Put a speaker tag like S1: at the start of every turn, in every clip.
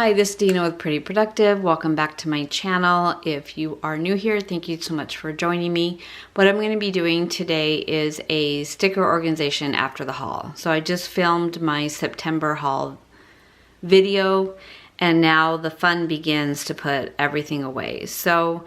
S1: Hi, this is Dina with Pretty Productive. Welcome back to my channel. If you are new here, thank you so much for joining me. What I'm going to be doing today is a sticker organization after the haul. So I just filmed my September haul video and now the fun begins to put everything away. So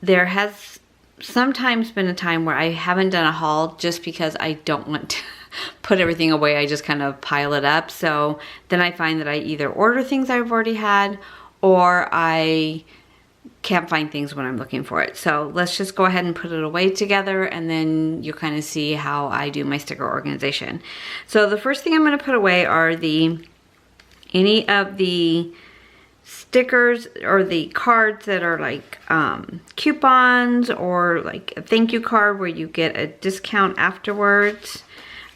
S1: there has sometimes been a time where I haven't done a haul just because I don't want to put everything away. I just kind of pile it up. So then I find that I either order things I've already had or I can't find things when I'm looking for it. So let's just go ahead and put it away together and then you'll kind of see how I do my sticker organization. So the first thing I'm going to put away are any of the stickers or the cards that are like coupons or like a thank you card where you get a discount afterwards.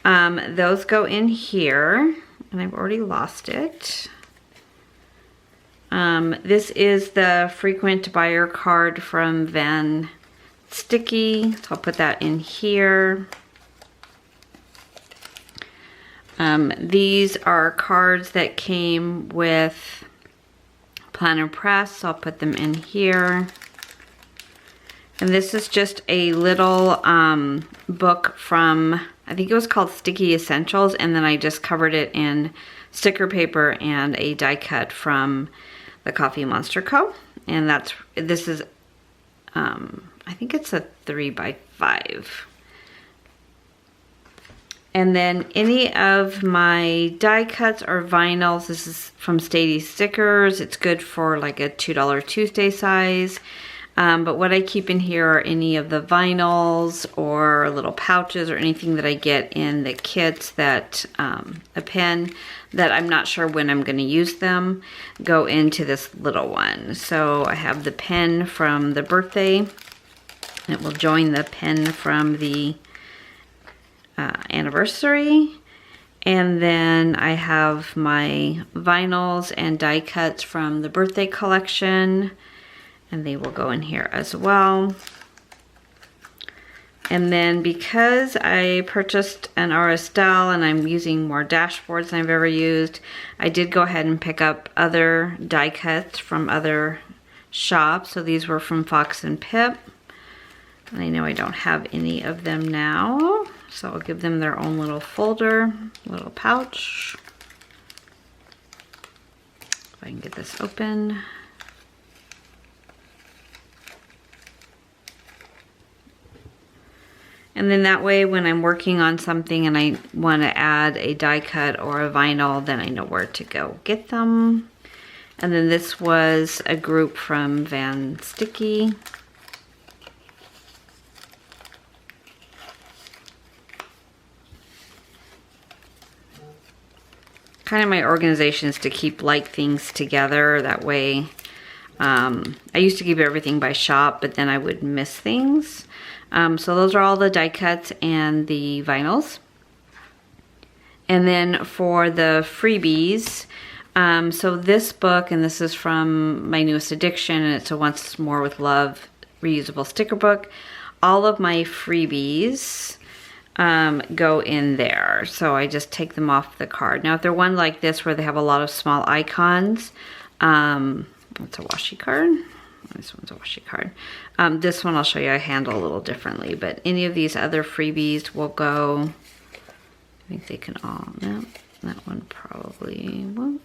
S1: Those go in here, and I've already lost it. This is the frequent buyer card from Van Sticky, so I'll put that in here. These are cards that came with Planner Press, so I'll put them in here. And this is just a little book from, I think it was called Sticky Essentials, and then I just covered it in sticker paper and a die cut from the Coffee Monster Co. And this is, I think it's a 3x5. And then any of my die cuts or vinyls, this is from Stady Stickers. It's good for like a $2 Tuesday size. But what I keep in here are any of the vinyls or little pouches or anything that I get in the kits that a pen that I'm not sure when I'm going to use them go into this little one. So I have the pen from the birthday. It will join the pen from the anniversary. And then I have my vinyls and die cuts from the birthday collection. And they will go in here as well. And then because I purchased an Aristal and I'm using more dashboards than I've ever used, I did go ahead and pick up other die cuts from other shops. So these were from Fox and Pip. And I know I don't have any of them now. So I'll give them their own little folder, little pouch. If I can get this open. And then that way when I'm working on something and I want to add a die cut or a vinyl, then I know where to go get them. And then this was a group from Van Sticky. Kind of my organization is to keep like things together. That way, I used to keep everything by shop, but then I would miss things. So those are all the die cuts and the vinyls. And then for the freebies, so this book, and this is from my newest edition, and it's a Once More with Love reusable sticker book. All of my freebies go in there. So I just take them off the card. Now if they're one like this where they have a lot of small icons, it's a washi card. This one's a washi card. This one I'll show you I handle a little differently, but any of these other freebies will go, I think they can all, no, that one probably won't.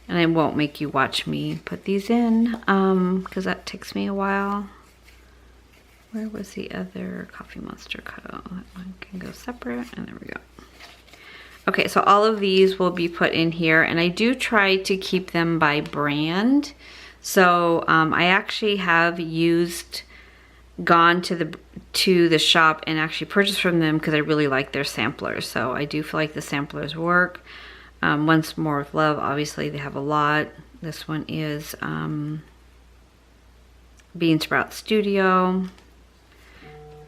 S1: And I won't make you watch me put these in, because that takes me a while. Where was the other Coffee Monster Co? That one can go separate, and there we go. Okay, so all of these will be put in here, and I do try to keep them by brand. So I actually have gone to the shop and actually purchased from them because I really like their samplers. So I do feel like the samplers work. Once More with Love, obviously they have a lot. This one is Bean Sprout Studio.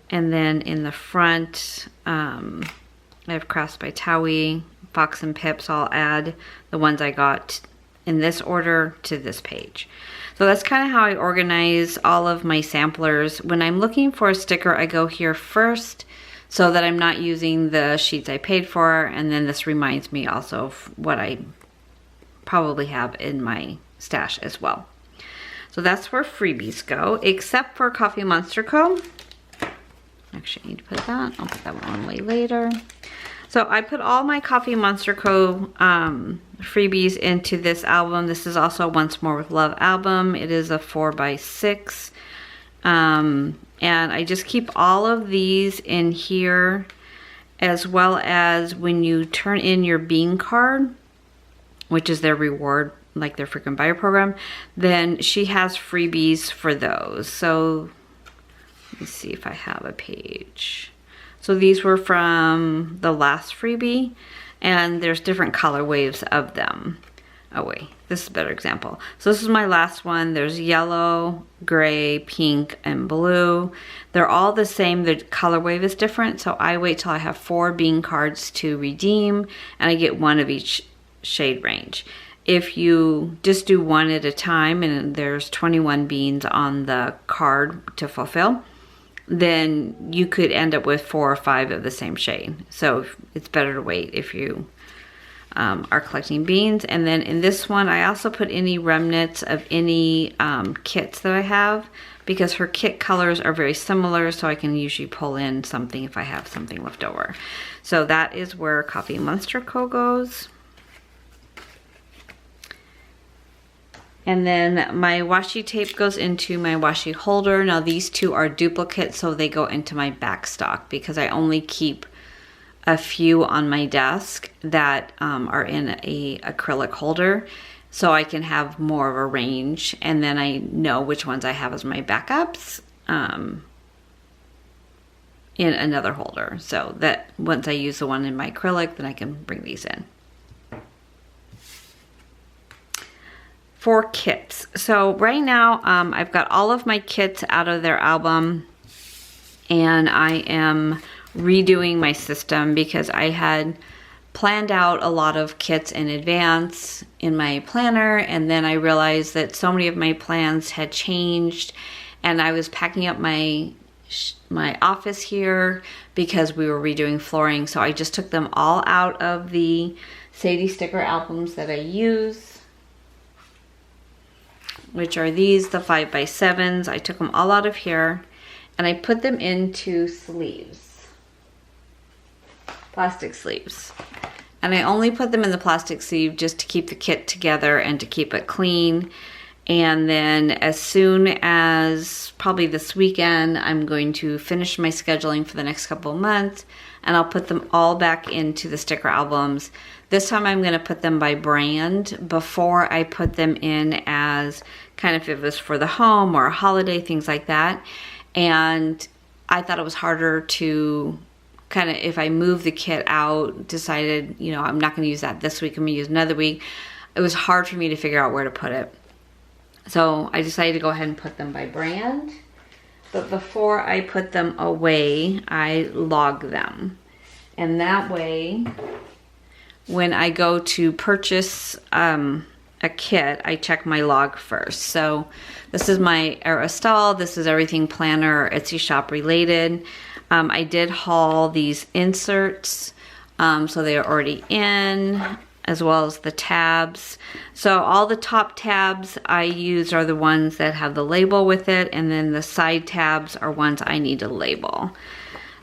S1: And then in the front, I have Crafts by Towie, Fox and Pip, so I'll add the ones I got in this order to this page. So that's kind of how I organize all of my samplers. When I'm looking for a sticker, I go here first. so that I'm not using the sheets I paid for. And then this reminds me also of what I probably have in my stash as well. So that's where freebies go, except for Coffee Monster Co. Actually, I need to put that. I'll put that one away later. So I put all my Coffee Monster Co. freebies into this album. This is also Once More with Love album. It is a 4x6. And I just keep all of these in here, as well as when you turn in your bean card, which is their reward, like their freaking buyer program, then she has freebies for those. So let me see if I have a page. So these were from the last freebie, and there's different color waves of them. Oh wait, this is a better example. So this is my last one. There's yellow, gray, pink, and blue. They're all the same. The color wave is different. So I wait till I have 4 bean cards to redeem, and I get 1 of each shade range. If you just do 1 at a time, and there's 21 beans on the card to fulfill, then you could end up with 4 or 5 of the same shade. So it's better to wait if you are collecting beans. And then in this one, I also put any remnants of any kits that I have, because her kit colors are very similar, so I can usually pull in something if I have something left over. So that is where Coffee Monster Co. goes. And then my washi tape goes into my washi holder. Now these 2 are duplicates, so they go into my back stock, because I only keep a few on my desk that are in a acrylic holder, so I can have more of a range, and then I know which ones I have as my backups in another holder, so that once I use the one in my acrylic, then I can bring these in. For kits, so right now I've got all of my kits out of their album, and I am redoing my system because I had planned out a lot of kits in advance in my planner, and then I realized that so many of my plans had changed, and I was packing up my office here because we were redoing flooring. So I just took them all out of the Sadie sticker albums that I use, which are these, the 5x7s. I took them all out of here, and I put them into sleeves, plastic sleeves. And I only put them in the plastic sleeve just to keep the kit together and to keep it clean. And then as soon as probably this weekend, I'm going to finish my scheduling for the next couple of months, and I'll put them all back into the sticker albums. This time I'm going to put them by brand before I put them in as kind of if it was for the home or a holiday, things like that. And I thought it was harder to kind of, if I move the kit out, decided, you know, I'm not going to use that this week, I'm going to use another week. It was hard for me to figure out where to put it. So I decided to go ahead and put them by brand. But before I put them away, I log them. And that way, when I go to purchase a kit, I check my log first. So this is my Aerostyle. This is everything planner, Etsy shop related. I did haul these inserts, so they are already in, as well as the tabs. So all the top tabs I use are the ones that have the label with it, and then the side tabs are ones I need to label.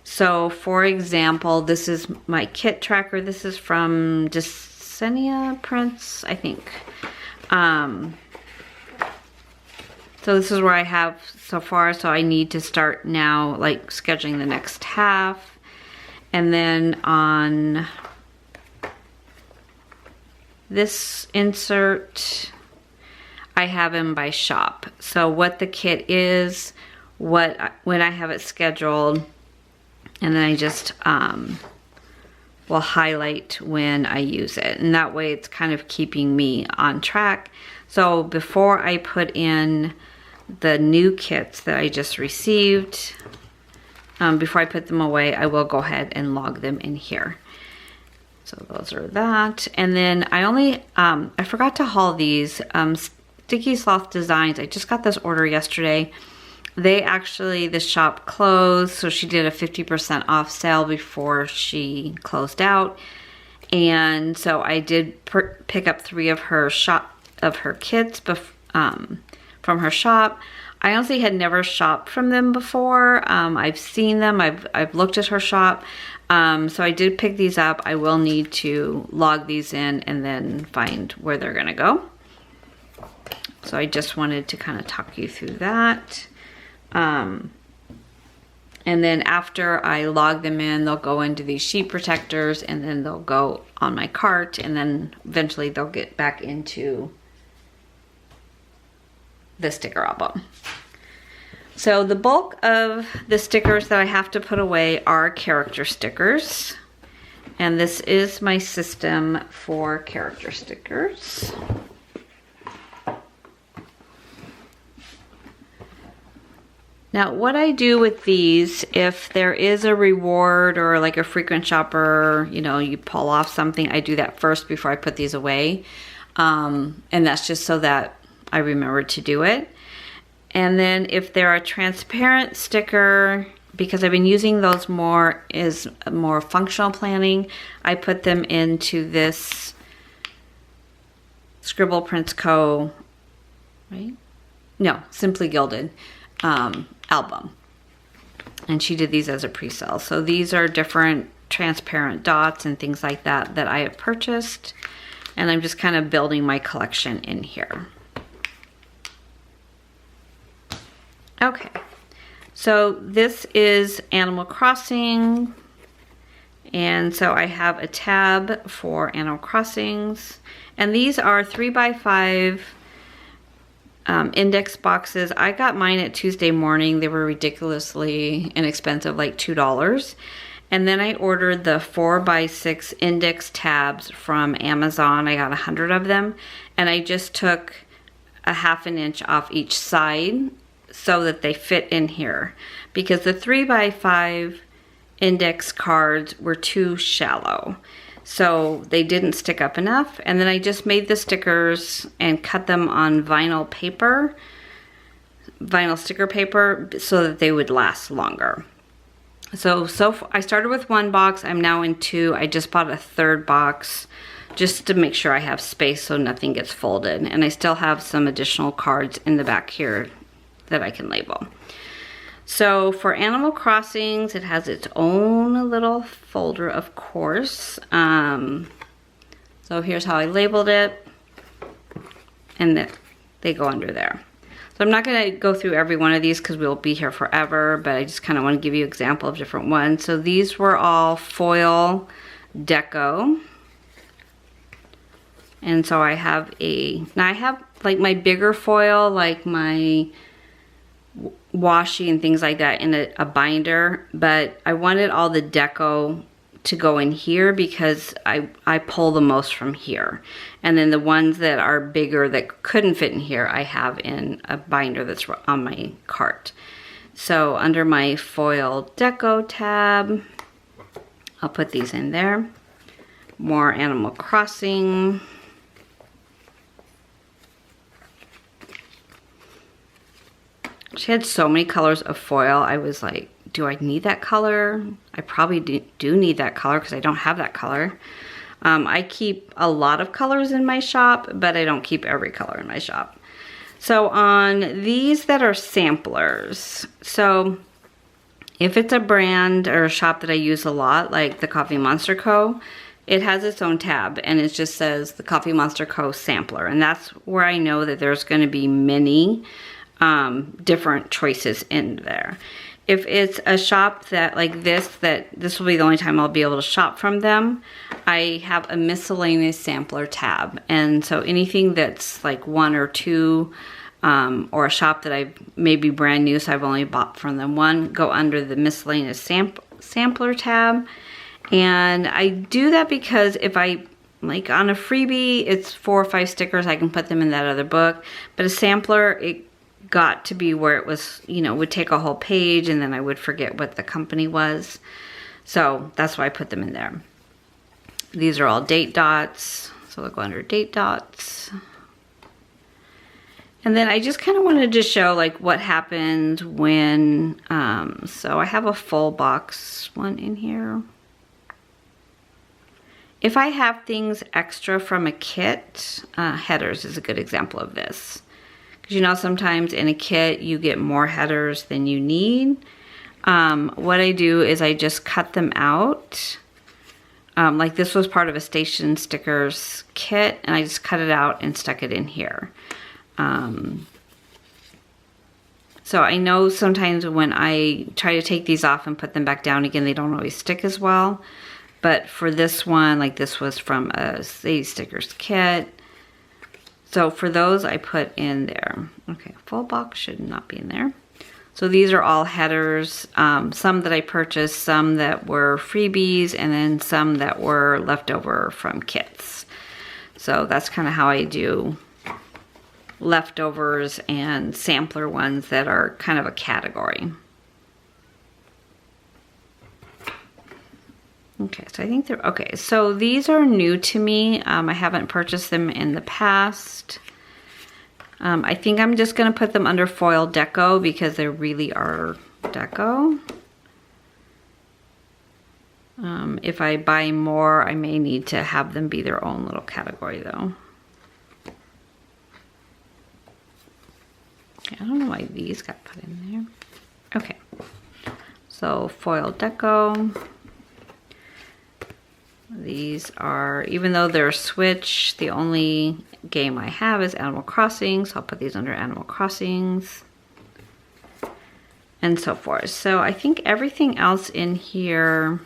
S1: So for example, this is my kit tracker. This is from Desenia Prints, I think. So this is where I have so far, so I need to start now like scheduling the next half. And then on this insert, I have them by shop. So what the kit is, when I have it scheduled, and then I just will highlight when I use it. And that way it's kind of keeping me on track. So before I put in the new kits that I just received, before I put them away, I will go ahead and log them in here. So those are that. And then I only, I forgot to haul these Sticky Sloth Designs. I just got this order yesterday. They actually, the shop closed, so she did a 50% off sale before she closed out. And so I did pick up 3 of her kits from her shop. I honestly had never shopped from them before. I've seen them, I've looked at her shop. So I did pick these up. I will need to log these in and then find where they're gonna go. So I just wanted to kind of talk you through that. And then after I log them in, they'll go into these sheet protectors, and then they'll go on my cart, and then eventually they'll get back into the sticker album. So the bulk of the stickers that I have to put away are character stickers. And this is my system for character stickers. Now, what I do with these, if there is a reward or like a frequent shopper, you know, you pull off something, I do that first before I put these away. And that's just so that I remember to do it. And then if they're a transparent sticker, because I've been using those more as more functional planning, I put them into this Scribble Prints Co. right? No, Simply Gilded album. And she did these as a pre-sale. So these are different transparent dots and things like that that I have purchased. And I'm just kind of building my collection in here. Okay, so this is Animal Crossing. And so I have a tab for Animal Crossings. And these are 3x5 index boxes. I got mine at Tuesday morning. They were ridiculously inexpensive, like $2. And then I ordered the 4x6 index tabs from Amazon. I got 100 of them. And I just took a 1/2 inch off each side so that they fit in here. Because the 3x5 index cards were too shallow. So they didn't stick up enough. And then I just made the stickers and cut them on vinyl paper, vinyl sticker paper, so that they would last longer. So I started with 1 box. I'm now in 2. I just bought a 3rd box just to make sure I have space so nothing gets folded. And I still have some additional cards in the back here that I can label. So for Animal Crossings, it has its own little folder, of course. So here's how I labeled it, and they go under there. So I'm not going to go through every one of these because we'll be here forever, but I just kind of want to give you an example of different ones. So these were all foil deco. And so I have now I have like my bigger foil, like my washi and things like that in a binder, but I wanted all the deco to go in here because I pull the most from here. And then the ones that are bigger that couldn't fit in here, I have in a binder that's on my cart. So under my foil deco tab, I'll put these in there. More Animal Crossing. She had so many colors of foil. I was like, do I need that color? I probably do need that color because I don't have that color. I keep a lot of colors in my shop, but I don't keep every color in my shop. So on these that are samplers, so if it's a brand or a shop that I use a lot, like the Coffee Monster Co., it has its own tab and it just says the Coffee Monster Co. sampler. And that's where I know that there's going to be many different choices in there. If it's a shop that like this will be the only time I'll be able to shop from them, I have a miscellaneous sampler tab. And so anything that's like 1 or 2, or a shop that I may be brand new, so I've only bought from them 1, go under the miscellaneous sampler tab. And I do that because if I, like on a freebie, it's 4 or 5 stickers, I can put them in that other book. But a sampler, it got to be where it was, you know, would take a whole page and then I would forget what the company was. So that's why I put them in there. These are all date dots, so they'll go under date dots. And then I just kind of wanted to show like what happened when, so I have a full box one in here. If I have things extra from a kit, headers is a good example of this. Because you know sometimes in a kit you get more headers than you need. What I do is I just cut them out. Like this was part of a station stickers kit and I just cut it out and stuck it in here. So I know sometimes when I try to take these off and put them back down again, they don't always stick as well. But for this one, like this was from a stickers kit. So for those I put in there. Okay, full box should not be in there. So these are all headers, some that I purchased, some that were freebies, and then some that were leftover from kits. So that's kind of how I do leftovers and sampler ones that are kind of a category. Okay, so I think they're, okay, so these are new to me. I haven't purchased them in the past. I think I'm just gonna put them under foil deco because they really are deco. If I buy more, I may need to have them be their own little category though. Okay, I don't know why these got put in there. Okay, so foil deco. These are, even though they're Switch, the only game I have is Animal Crossing, so I'll put these under Animal Crossings and so forth. So I think everything else in here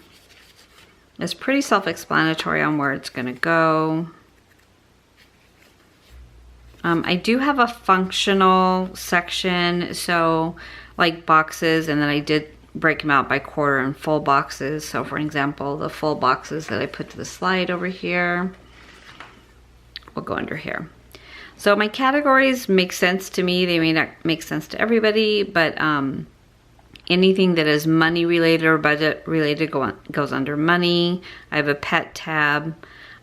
S1: is pretty self-explanatory on where it's gonna go. I do have a functional section, so like boxes, and then I did break them out by quarter and full boxes. So for example, the full boxes that I put to the slide over here will go under here. So my categories make sense to me. They may not make sense to everybody, but anything that is money related or budget related goes under money. I have a pet tab.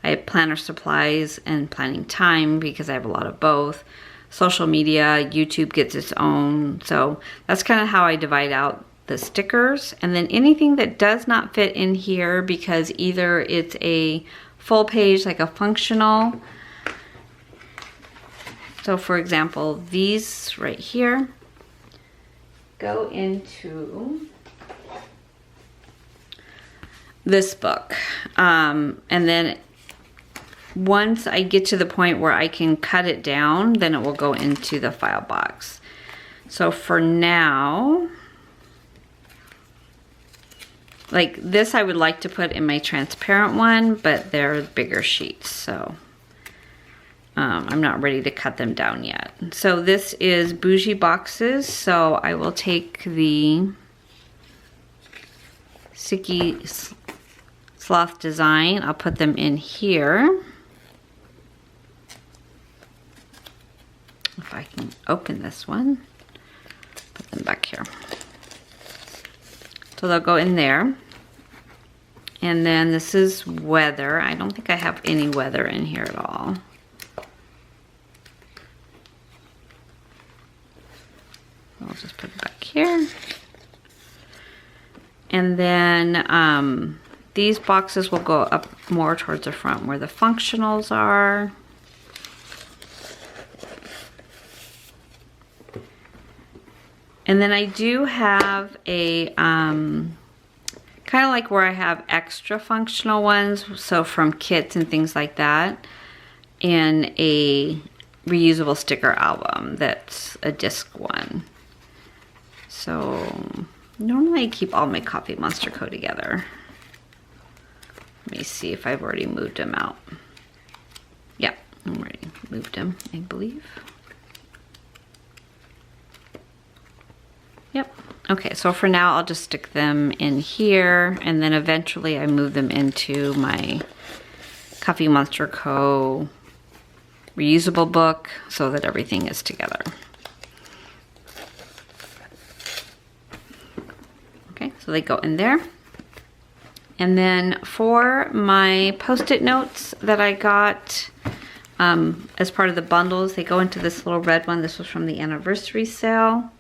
S1: I have planner supplies and planning time because I have a lot of both. Social media, YouTube gets its own. So that's kind of how I divide out the stickers. And then anything that does not fit in here because either it's a full page like a functional. So for example, these right here go into this book. And then once I get to the point where I can cut it down, then it will go into the file box. So for now, like this I would like to put in my transparent one, but they're bigger sheets, so I'm not ready to cut them down yet. So this is bougie boxes, so I will take the Sticky Sloth design, I'll put them in here. If I can open this one, put them back here. So they'll go in there. And then this is weather. I don't think I have any weather in here at all. I'll just put it back here. And then these boxes will go up more towards the front where the functionals are. And then I do have a, kind of like where I have extra functional ones, so from kits and things like that, and a reusable sticker album that's a disc one. So normally I keep all my Coffee Monster Co. together. Let me see if I've already moved them out. Yeah, I've already moved them, I believe. Yep. Okay, so for now I'll just stick them in here, and then eventually I move them into my Coffee Monster Co. reusable book so that everything is together. Okay, so they go in there. And then for my Post-it notes that I got as part of the bundles. They go into this little red one. This was from the anniversary sale.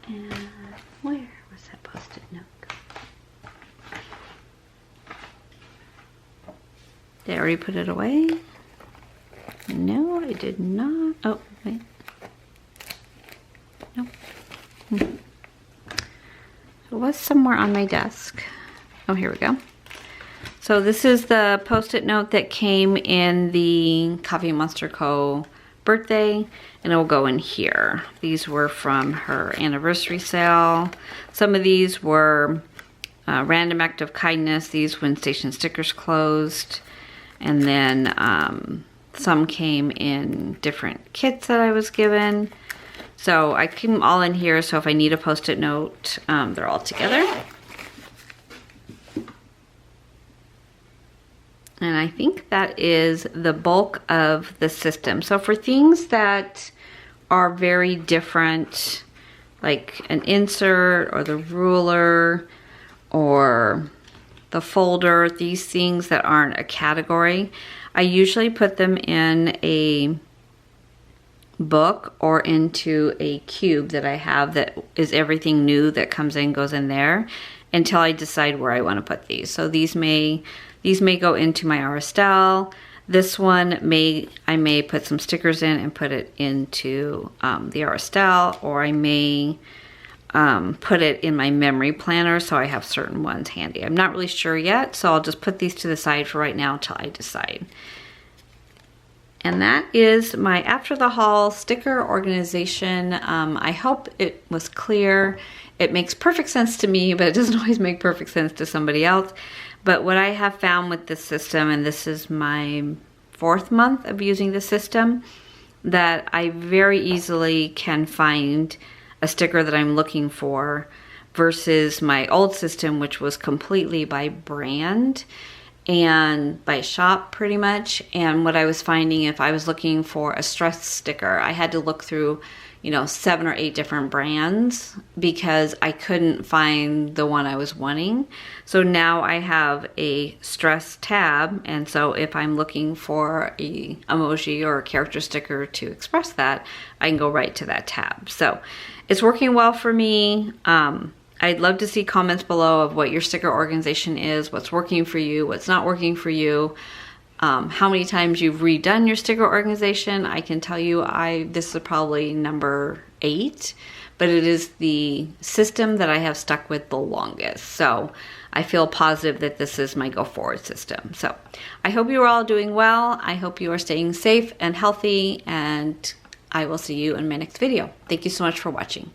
S1: And where was that Post-it note? Did I already put it away? No, I did not. Oh, wait. Nope. It was somewhere on my desk. Oh, here we go. So this is the Post-it note that came in the Coffee Monster Co. birthday, and it will go in here. These were from her anniversary sale. Some of these were random act of kindness. These when station stickers closed. And then some came in different kits that I was given. So I keep them all in here, so if I need a Post-it note, they're all together. And I think that is the bulk of the system. So for things that are very different, like an insert or the ruler or the folder, these things that aren't a category, I usually put them in a book or into a cube that I have that is everything new that comes in goes in there until I decide where I want to put these. So these may go into my Aristel. This one I may put some stickers in and put it into the Aristel, or I may put it in my memory planner so I have certain ones handy. I'm not really sure yet, so I'll just put these to the side for right now until I decide. And that is my after the haul sticker organization. I hope it was clear. It makes perfect sense to me, but it doesn't always make perfect sense to somebody else. But what I have found with this system, and this is my 4th month of using the system, that I very easily can find a sticker that I'm looking for versus my old system, which was completely by brand and by shop pretty much. And what I was finding, if I was looking for a stress sticker, I had to look through, 7 or 8 different brands because I couldn't find the one I was wanting. So now I have a stress tab, and so if I'm looking for a emoji or a character sticker to express that, I can go right to that tab. So it's working well for me. I'd love to see comments below of what your sticker organization is, what's working for you, what's not working for you, how many times you've redone your sticker organization. I can tell you this is probably number 8, but it is the system that I have stuck with the longest. So I feel positive that this is my go forward system. So I hope you are all doing well. I hope you are staying safe and healthy, and I will see you in my next video. Thank you so much for watching.